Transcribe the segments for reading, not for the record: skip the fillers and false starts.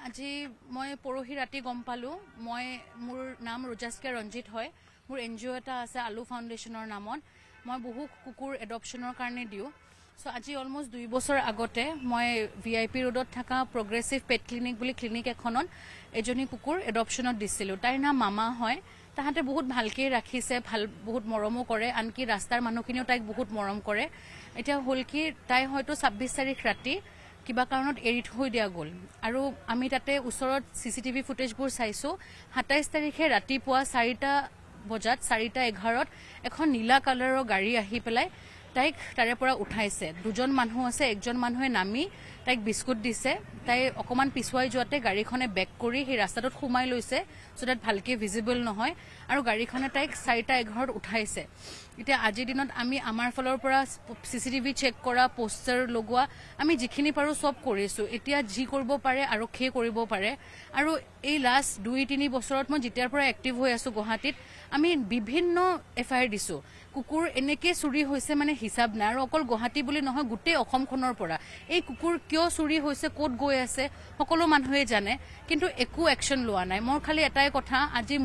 আজি মই পৰহি ৰাতি গম পালো মোৰ নাম ৰোজাস্কে ৰঞ্জিত হয় মোৰ এনজিও এটা আছে আলু ফাউণ্ডেশ্যনৰ নামত মই বহু কুকুৰ এডপশ্যনৰ কাৰণে দিও সো আজি অলমোস্ট 2 বছৰ আগতে মই ভিআইপি ৰোডত থকা প্ৰগ্ৰেছিভ পেট ক্লিনিক বুলি ক্লিনিক এখনত এজনী কুকুৰ এডপশ্যনত দিছিলো তাইৰ নাম মামা হয় তাহাতে বহুত ভালকে ৰাখিছে বহুত মৰমো কৰে আনকি ৰাস্তাৰ মানুহখিনিও তাইক বহুত মৰম কৰে এতিয়া হল কি তাই হয়তো 26 তাৰিখ ৰাতি কিবা কাৰণত এৰি থৈ দিয়া গল আৰু আমি তাতে ওচৰত সিসিটিভি ফুটেজবোৰ চাইছো 27 তাৰিখে ৰাতিপুৱা 4টা বজাত 4:11 এখন নীলা কালাৰৰ গাড়ী আহি পেলাই তাইক তাৰে পৰা উঠাইছে দুজন মানুহ আছে একজন মানুহে নামি তাইক বিস্কুট দিছে তাই অকমান পিছুৱাই যোৱাতে গাড়ীখনে বেক কৰি সেই ৰাস্তাটোত সোমাই লৈছে সো দ্যাট ভালকে ভিজিবল নহয় আৰু গাড়ীখনে তাইক 4:11 উঠাইছে এতিয়া আজি দিনত আমি আমাৰ ফলৰ পৰা সিসিটিভি চেক কৰা পোষ্টাৰ লগোৱা আমি যিখিনি পাৰো সব কৰিছো এতিয়া যি কৰিব পাৰে আৰক্ষীয়ে কৰিব পাৰে আৰু এই লাষ্ট 2-3 বছৰত মই যেতিয়াৰ পৰা এক্টিভ হৈ আছো গুৱাহাটীত আমি বিভিন্ন এফআইআৰ দিছো কুকুৰ এনেকে চুৰি হৈছে মানে হিসাব নাই আৰু অকল গুৱাহাটী বুলি নহয় গোটেই অসমখনৰ পৰা এই কুকুৰ কিয় চুৰি হৈছে ক'ত গৈ আছে সকলো মানুহে জানে কিন্তু একো একশন লোৱা নাই মোৰ খালি এটাই কথা আজি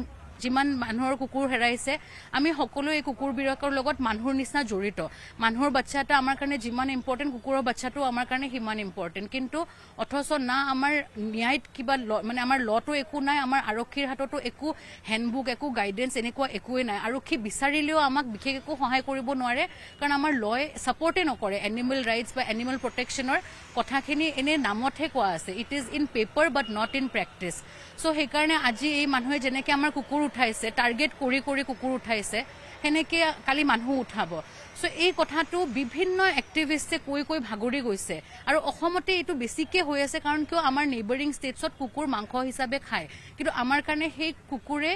যিমান মানুহৰ কুকুৰ হেৰাইছে আমি সকলো এই কুকুৰ বিৰকৰ লগত মানুহৰ নিচিনা জড়িত মানুহৰ বাচ্চাটা আমাৰ কাৰণে যিমান ইম্পৰ্টেন্ট কুকুৰৰ বাচ্চাটো আমাৰ কাৰণে সিমান ইম্পৰ্টেন্ট কিন্তু অথচ না আমাৰ ন্যায়ত কিবা মানে আমাৰ লটো একো নাই আমাৰ আৰক্ষীৰ হাততো একো হ্যান্ডবুক একো গাইডেন্স এনেকুৱা একোৱে নাই আৰক্ষী বিচাৰিলেও আমাক বিশেষ একো সহায় কৰিব নোৱাৰে কাৰণ আমাৰ লয় সাপোৰ্টে নকৰে এনিমেল ৰাইটস বা এনিমেল প্ৰটেকশ্যনৰ কথাখিনি এনে নামতহে কোৱা আছে it is in paper but not in practice so সেইকাৰণে আজি এই মানুহে যেনেকে আমাৰ কুকুৰ উঠাইছে টাৰ্গেট কৰি কৰি কুকুৰ উঠাইছে হেনেকে কালি মানুহ উঠাব সো এই কথাটো বিভিন্ন এক্টিভিষ্টে কৈ ভাগৰি গৈছে আৰু অসমতে এটো বেছিকে হৈ আছে কাৰণ কিয় আমাৰ নেইবাৰিং ষ্টেটছত কুকুৰ মাংস হিচাপে খায় কিন্তু আমাৰ কাৰণে সেই কুকুৰে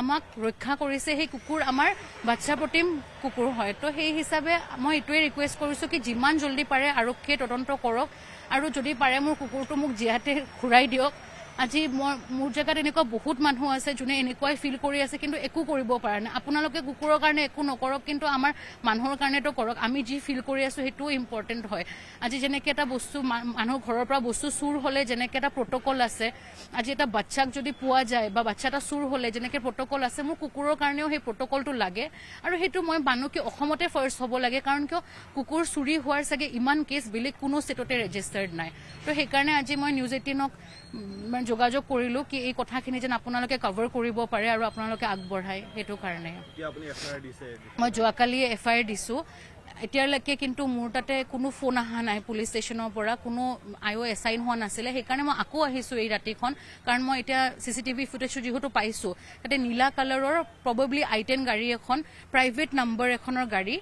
আমাক ৰক্ষা কৰিছে সেই কুকুৰ আমাৰ বাচ্চা প্ৰতিম কুকুৰ হয় তো সেই হিচাপে মই এটোৱে ৰিকুৱেষ্ট কৰিছো কি যিমান জলদি পাৰে আৰক্ষীয়ে তদন্ত কৰক আৰু যদি পাৰে মোৰ কুকুৰটো মোক জিয়াতে ঘুৰাই দিয়ক আজি মোৰ জায়গাত এনেকুৱা বহুত মানুহ আছে যোনে এনেকুৱাই ফিল কৰি আছে কিন্তু একো কৰিব পৰা নাই আপোনালোকে কুকুৰৰ কাৰণে একো নকৰক কিন্তু আমাৰ মানুহৰ কাৰণেতো কৰক আমি যি ফিল কৰি আছো হেতু ইম্পৰ্টেন্ট হয় আজি যেনেকে এটা বস্তু মানুহৰ ঘৰৰ পৰা বস্তু চুৰ হলে যেনেকে এটা প্ৰটোকল আছে আজি এটা বাচ্চাক যদি পোৱা যায় বা বাচ্চাটা চুৰ হলে যেনেকে প্ৰটোকল আছে মোৰ কুকুৰৰ কাৰণেও সেই প্ৰটোকলটো লাগে আৰু হেতু মই মানো কি অসমতে ফাৰ্স্ট হ'ব লাগে কাৰণ কিয় কুকুৰ চুৰি হোৱাৰ সাগে ইমান কেছ বেলেগ কোনো ষ্টেটতে ৰেজিষ্টাৰ্ড নাই তো সেই কাৰণে আজি মই নিউজ 18ক মানে যোগাযোগ কৰিলো কি এই কথাখিনি যেন আপোনালোকে কভাৰ কৰিব পাৰে আৰু আপোনালোকে আগবঢ়াই হেতু কাৰণে কি আপুনি এফআইআৰ দিছে মই যোৱাকালি এফআইআৰ দিছো এতিয়ালৈকে কিন্তু মোৰ তাতে কোনো ফোন আহা নাই পুলিচ ষ্টেচনৰ পৰা কোনো আইও এছাইন হোৱা নাছিলে সেইকাৰণে মই আকৌ আহিছো এই ৰাতিখন কাৰণ মই এতিয়া সিসিটিভি ফুটেজ যেহেতু পাইছো তাতে নীলা কালাৰৰ প্ৰবাবলি আই10 গাড়ী এখন প্ৰাইভেট নম্বৰ এখনৰ গাড়ী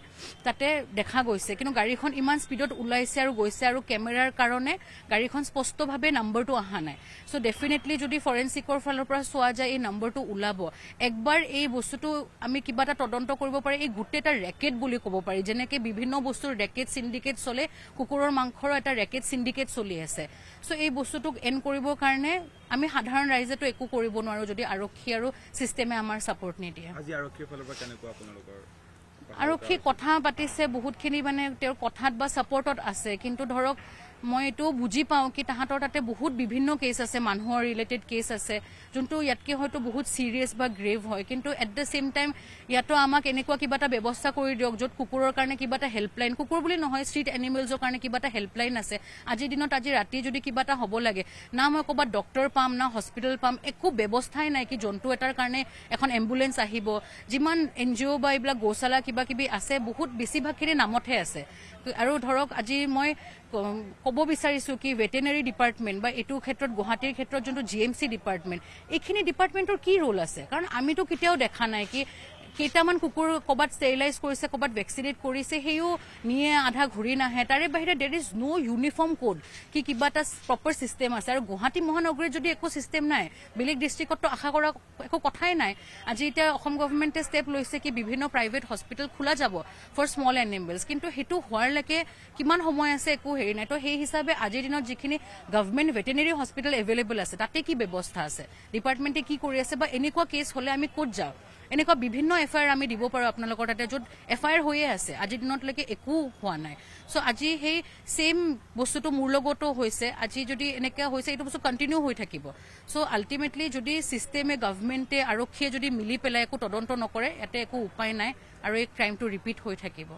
তাতে দেখা গৈছে কিন্তু গাড়ীখন ইমান স্পিডত উলাইছে আৰু গৈছে আৰু কেমেৰাৰ কাৰণে গাড়ীখন স্পষ্টভাৱে নম্বৰটো আহা নাই সো ডেফিনেটলি যদি ফৰেনসিকৰ ফালৰ পৰা চোৱা যায় এই নম্বৰটো উলাব একবাৰ এই বস্তুটো আমি কিবা এটা তদন্ত কৰিব পাৰি এই গুটেটা ৰেকেট বুলি ক'ব পাৰি যেনেকে বিভিন্ন বস্তুৰ ৰেকেট সিন্ডিকেট চলে কুকুৰৰ মাংসৰ এটা ৰেকেট সিন্ডিকেট চলি আছে সো এই বস্তুটোক এন কৰিবৰ কাৰণে আমি সাধাৰণ ৰাইজেটো একো কৰিব নোৱাৰো যদি আৰক্ষী আৰু সিস্টেমে আমাৰ সাপোৰ্ট নিদিয়ে আজি আৰক্ষীৰ ফালৰ পৰা কেনেকুৱা আপোনালোকৰ আৰক্ষী কথা পাতিছে বহুতখিনি মানে তেওঁৰ কথাত বা সাপোৰ্টত আছে কিন্তু ধৰক মই এটো বুজি পাও কি তাহাতৰ তাতে বহুত বিভিন্ন কেছ আছে মানুহৰ ৰিলেটেড কেছ আছে যোনটো ইয়াতকে হয়তো বহুত সিৰিয়াস বা গ্ৰেভ হয় কিন্তু এট দ্য সেম টাইম ইয়াতো আমাক এনেকুৱা কিবা এটা ব্যৱস্থা কৰি দিয়ক যত কুকুৰৰ কাৰণে কিবা এটা হেল্পলাইন কুকুৰ বুলি নহয় ষ্ট্ৰীট এনিমেলছৰ কাৰণে কিবা এটা হেল্পলাইন আছে আজি দিনত আজি ৰাতি যদি কিবা এটা হ'ব লাগে না মই ক'বা ডক্টৰ পাম না হস্পিটেল পাম একো ব্যৱস্থাই নাই কি জন্তু এটাৰ কাৰণে এখন এম্বুলেন্স আহিব যিমান এনজিও বা এইবিলাক গোশালা কিবা কিবি আছে বহুত বেছিভাগখিনি নামতহে আছে আৰু ধৰক আজি মই ক'ব বিচাৰিছো কি ভেটেনাৰী ডিপাৰ্টমেন্ট বা এটো ক্ষেত্ৰত গুৱাহাটীৰ ক্ষেত্ৰত যোনটো জিএমচি ডিপাৰ্টমেন্ট এইখিনি ডিপাৰ্টমেন্টৰ কি ৰোল আছে কাৰণ আমিতো কেতিয়াও দেখা নাই কি কেইটামান কুকুৰ কবাত ষ্টেৰিলাইজ কৰিছে কবাত ভেকচিনেট কৰিছে হেও নিয়ে আধা ঘূৰি নাহে তাৰে বাহিৰে দেৰ ইজ নো ইউনিফৰ্ম কোড কি কিবা এটা প্ৰপাৰ সিস্টেম আছে আৰু গুৱাহাটী মহানগৰীত যদি একো সিস্টেম নাই বেলেগ ডিস্ট্ৰিক্টতো আশা কৰা একো কথাই নাই আজি এতিয়া অসম গভৰ্ণমেণ্টে ষ্টেপ লৈছে কি বিভিন্ন প্ৰাইভেট হস্পিটেল খোলা যাব ফৰ স্মল এনিমেলছ কিন্তু হেতু হোৱাৰ লৈকে কিমান সময় আছে একো হেৰি নাই তো সেই হিচাপে আজিৰ দিনত যিখিনি গভৰ্ণমেণ্ট ভেটেনেৰী হস্পিটেল এভেইলেবল আছে তাতে কি ব্যৱস্থা আছে ডিপাৰ্টমেণ্টে কি কৰি আছে বা এনেকুৱা কেছ হলে আমি ক'ত যাওঁ এনেকুৱা বিভিন্ন এফআইআৰ আমি দিব পাৰোঁ আপোনালোকৰ তাতে য'ত এফআইআৰ হৈয়ে আছে আজিৰ দিনতলৈকে একো হোৱা নাই চ' আজি সেই ছেইম বস্তুটো মোৰ লগতো হৈছে আজি যদি এনেকৈ হৈছে এইটো বস্তু কণ্টিনিউ হৈ থাকিব চ' আল্টিমেটলি যদি ছিষ্টেমে গভৰ্ণমেণ্টে আৰক্ষীয়ে যদি মিলি পেলাই একো তদন্ত নকৰে ইয়াতে একো উপায় নাই আৰু এই ক্ৰাইমটো ৰিপিট হৈ থাকিব